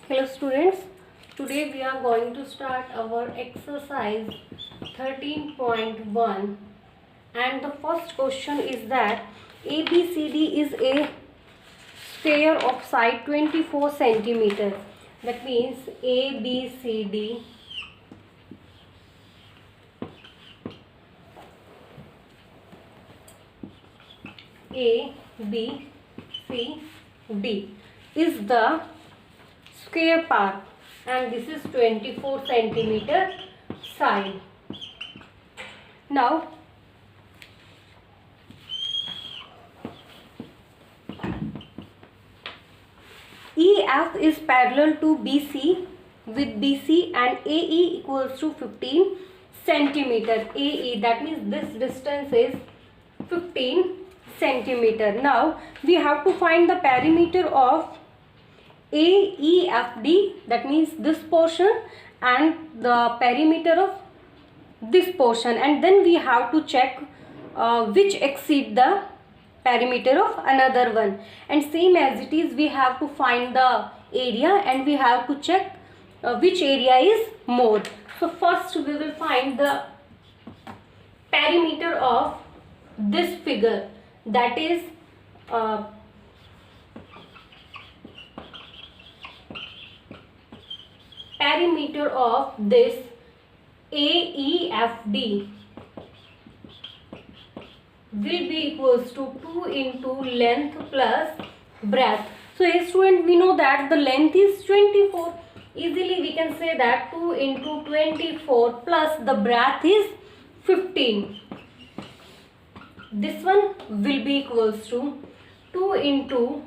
Hello students, today we are going to start our exercise 13.1 and the first question is that ABCD is a square of side 24 centimeters. That means ABCD is the square part and this is 24 centimeter side. Now EF is parallel to BC with BC and AE equals to 15 centimeter. AE, that means this distance is 15 centimeter. Now we have to find the perimeter of AEFD, that means this portion, and the perimeter of this portion, and then we have to check which exceed the perimeter of another one, and same as it is we have to find the area and we have to check which area is more. So first we will find the perimeter of this figure, that is perimeter of this AEFD will be equals to 2 into length plus breadth. So a student, we know that the length is 24. Easily we can say that 2 into 24 plus the breadth is 15. This one will be equals to 2 into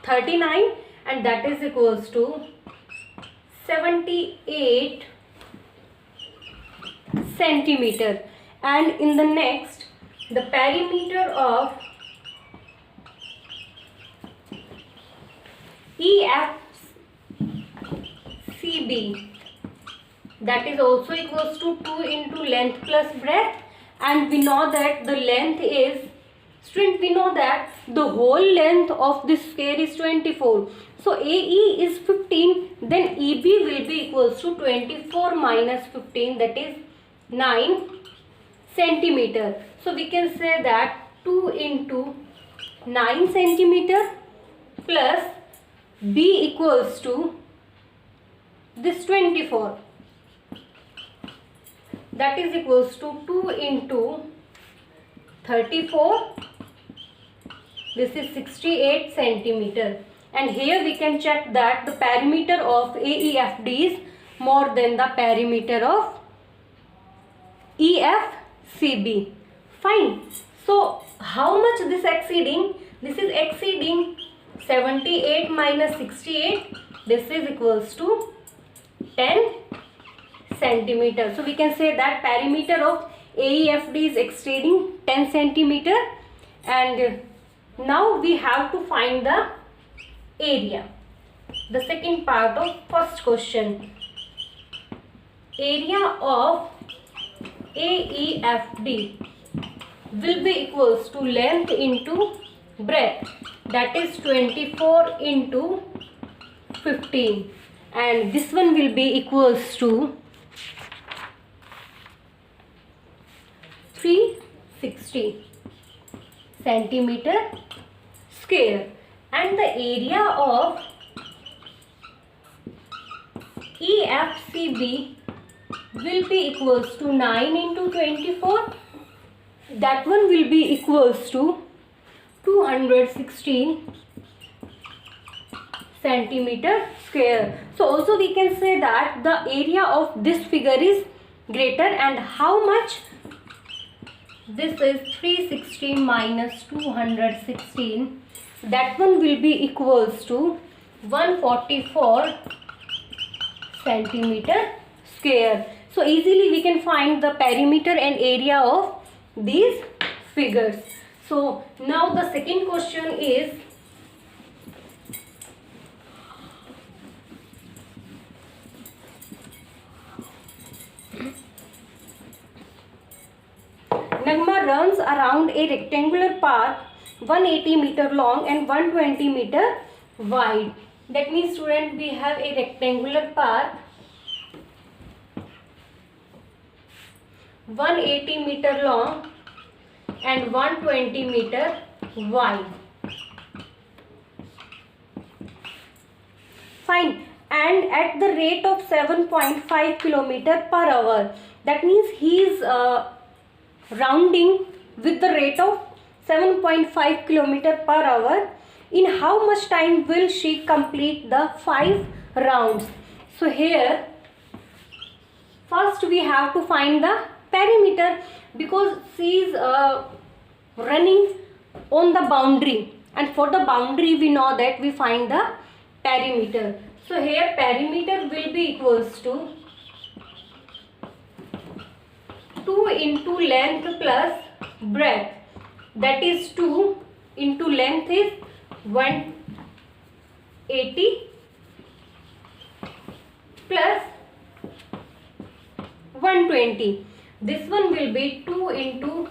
39 and that is equals to 78 centimeter. And in the next, the perimeter of EFCB, that is also equals to 2 into length plus breadth, and we know that the length is, student, we know that the whole length of this square is 24. So AE is 15, then EB will be equals to 24 minus 15, that is 9 centimeter. So we can say that 2 into 9 centimeter plus B equals to this 24, that is equals to 2 into 34, this is 68 centimeter. And here we can check that the perimeter of AEFD is more than the perimeter of EFCB. Fine. So how much this exceeding? This is exceeding 78 minus 68. This is equals to 10 centimeter. So we can say that perimeter of AEFD is exceeding 10 centimeter. And now we have to find the area. The second part of first question. Area of AEFD will be equals to length into breadth, that is 24 into 15, and this one will be equals to 360 centimeter square, and the area of EFCB will be equals to 9 into 24, that one will be equals to 216 centimeter square. So also we can say that the area of this figure is greater, and how much? This is 360 minus 216, that one will be equals to 144 centimeter square. So easily we can find the perimeter and area of these figures. So now the second question is, Nagma runs around a rectangular park 180 meter long and 120 meter wide. That means student, we have a rectangular park 180 meter long and 120 meter wide. Fine. And at the rate of 7.5 kilometer per hour. That means he is rounding with the rate of 7.5 kilometer per hour. In how much time will she complete the 5 rounds? So here first we have to find the perimeter, because she is running on the boundary, and for the boundary we know that we find the perimeter. So here perimeter will be equals to 2 into length plus breadth. That is 2 into length is 180 plus 120. This one will be 2 into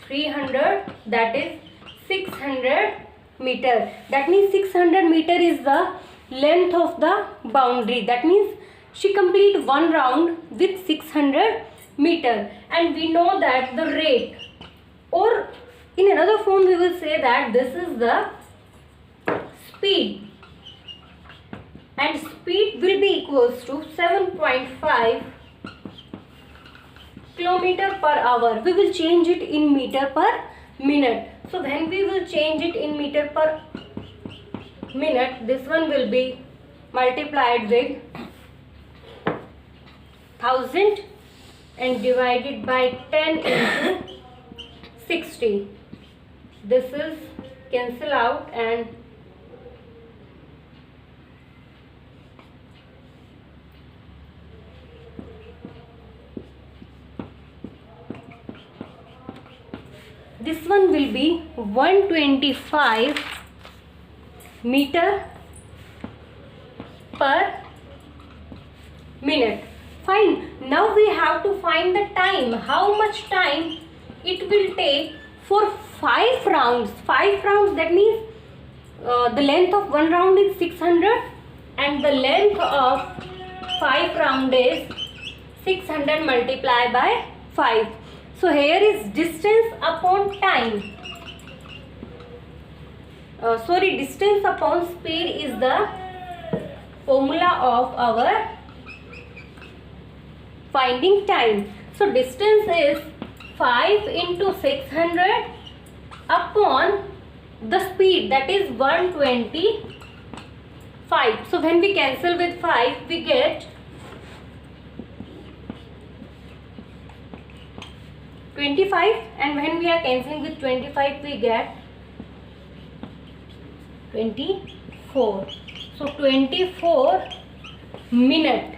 300, that is 600 meter. That means 600 meter is the length of the boundary. That means she complete one round with 600 meter. And we know that the rate, or in another form we will say that this is the speed, and speed will be equals to 7.5 kilometer per hour. We will change it in meter per minute. So when we will change it in meter per minute, this one will be multiplied with 1000 and divided by 10 into 60. This is cancel out, and this one will be 125 meter per minute. Fine. Now we have to find the time. How much time it will take for 5 rounds. 5 rounds, that means the length of one round is 600 and the length of 5 round is 600 multiplied by 5. So here is distance upon time. Distance upon speed is the formula of our finding time. So distance is 5 into 600 upon the speed, that is 125. So when we cancel with 5, we get 25, and when we are cancelling with 25, we get 24. So 24 minute.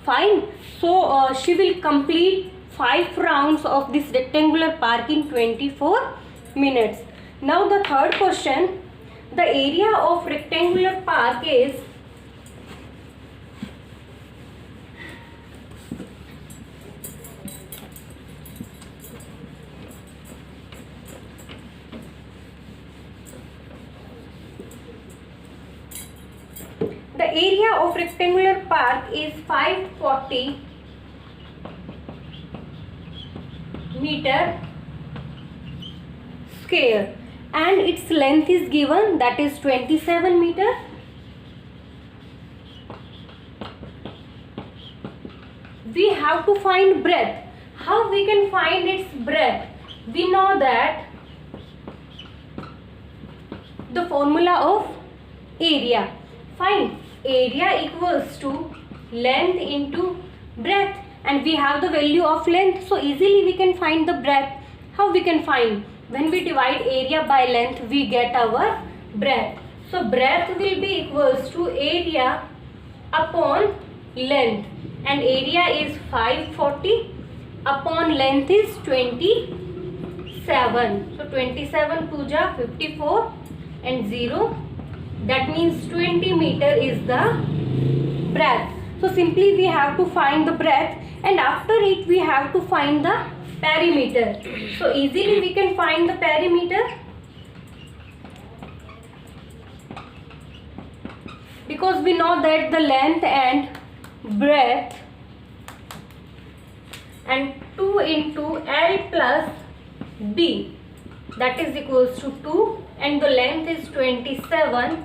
Fine. So she will complete 5 rounds of this rectangular park in 24 minutes. Now the third question, the area of rectangular park is the area of rectangular park is 540 meter square, and its length is given, that is 27 meter. We have to find breadth. How we can find its breadth? We know that the formula of area. Fine. Area equals to length into breadth, and we have the value of length, so easily we can find the breadth. How we can find? When we divide area by length, we get our breadth. So breadth will be equals to area upon length, and area is 540 upon length is 27. So 27 2 ja 54 and 0. That means 20 meter is the breadth. So simply we have to find the breadth, and after it we have to find the perimeter. So easily we can find the perimeter. because we know that the length and breadth and 2 into L plus B, that is equals to 2, and the length is 27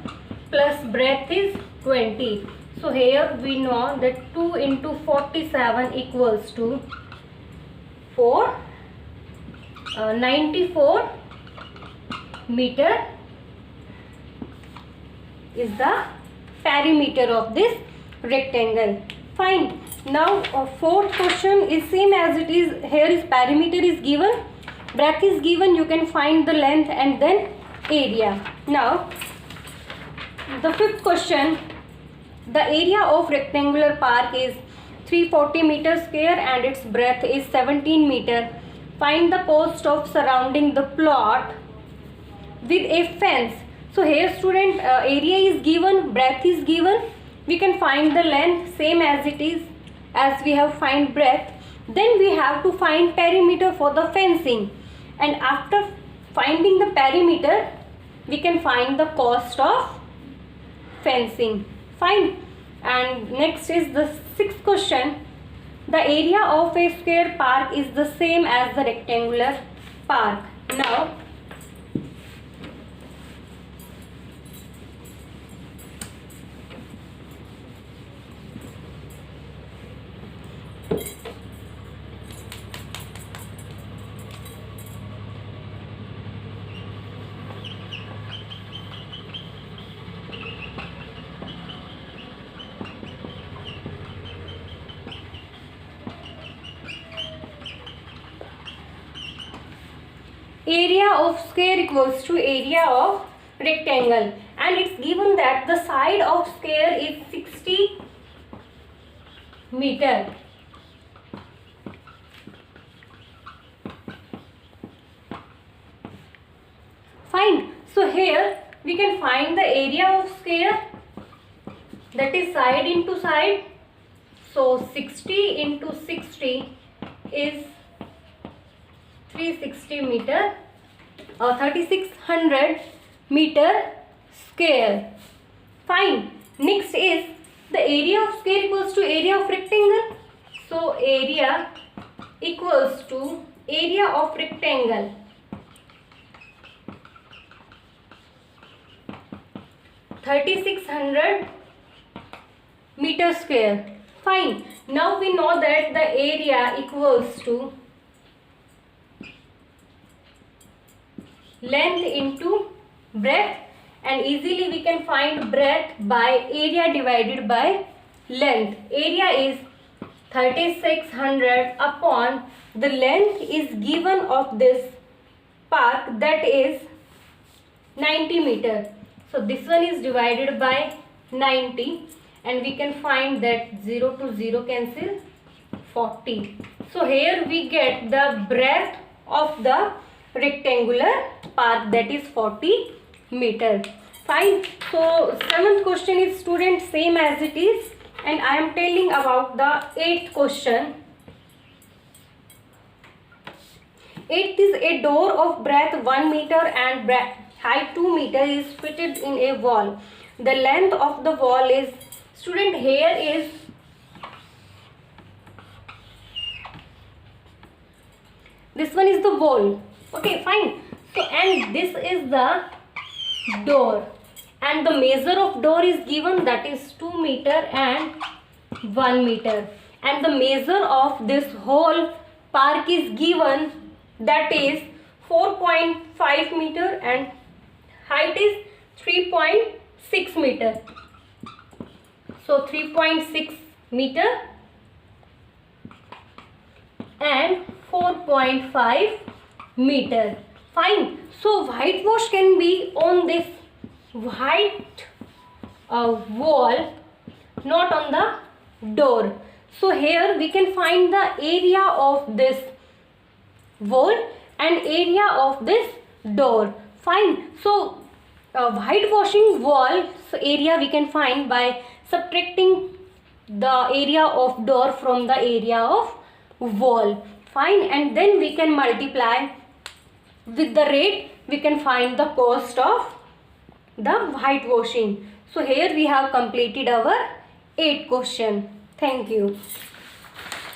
plus breadth is 20. So here we know that 2 into 47 equals to 94 meter is the perimeter of this rectangle. Fine. Now fourth question is same as it is. Here is perimeter is given, breadth is given, you can find the length and then area. Now the fifth question, the area of rectangular park is 340 meter square and its breadth is 17 meter. Find the cost of surrounding the plot with a fence. So here student, area is given, breadth is given, we can find the length same as it is as we have find breadth. Then we have to find perimeter for the fencing, and after finding the perimeter we can find the cost of fencing. Fine. And next is the sixth question, the area of a square park is the same as the rectangular park. Now area of square equals to area of rectangle, and it's given that the side of square is 60 meter. Fine. So here we can find the area of square, that is side into side. So 60 into 60 is 360 meter or 3600 meter square. Fine. Next is the area of square equals to area of rectangle. So area equals to area of rectangle. 3600 meter square. Fine. Now we know that the area equals to length into breadth, and easily we can find breadth by area divided by length. Area is 3600 upon the length is given of this park, that is 90 meter. So this one is divided by 90, and we can find that 0 to 0 cancel, 40. So here we get the breadth of the rectangular park, that is 40 meter. Fine. So seventh question is student same as it is, and I am telling about the eighth question. Eighth is a door of breadth 1 meter and height 2 meter is fitted in a wall. The length of the wall is, student, here is this one is the wall. Okay, fine. So and this is the door, and the measure of door is given, that is 2 meter and 1 meter, and the measure of this whole park is given, that is 4.5 meter and height is 3.6 meter. So 3.6 meter and 4.5 meter. Fine. So whitewash can be on this white wall, not on the door. So here we can find the area of this wall and area of this door. Fine. So whitewashing wall area we can find by subtracting the area of door from the area of wall. Fine. And then we can multiply with the rate, we can find the cost of the whitewashing. So here we have completed our 8 question. Thank you.